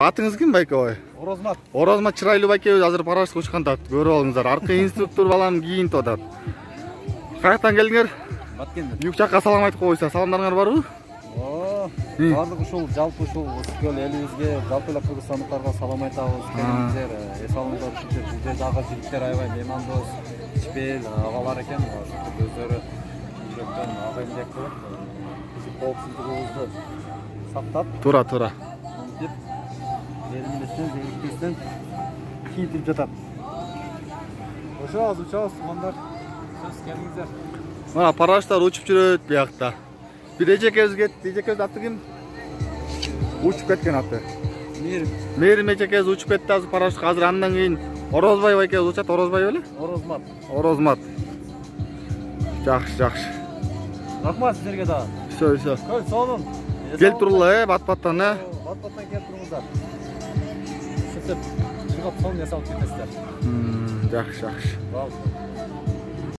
Атыңыз ким, байке ой? Орозмат. Орозмат чырайлуу байке азыр парашка учканда. Көрүп алыңыздар. Аркы инструктор балам кийинтип атат. Каяктан келдиңер? Баткенден. Юк жакка салам айтып койсо, саламдарыңар барбы? Барлык ушул жалпы ушул Ысыкөл элибизге, жалпы эле кыргызстандыктарга салам айтабыз. Келиңиздер, эс алыңыздар, ушинтип бул жерде ага жигиттер аябай меймандос, ичпел агалар экен, ошентип өздөрү жүрөктөн ага эмгек кылып, биздин коопсуздугубузду сактап, Туура. мынтип жерибизден, зеңгибизден кийинтип жатат. Ошо азыр учабыз, тумандар. Сөз келиңиздер. Мына параштар учуп жүрөт биякта. Bir Ecekez attı kim? Uçup ketken attı. Merim Ecekez uçup ketdi azı paraşık hazır andan keyin Orozbay байке uçat Orozbay öyle? Orozmat. Жақсы. Рахмат сіздерге да. Все. Көл сонун. Кел турулай, бат-баттан, Бат-баттан кел туруңуздар. Сөйтіп, жыгып сонун эс алып кетесиздер. Жақсы. Ал.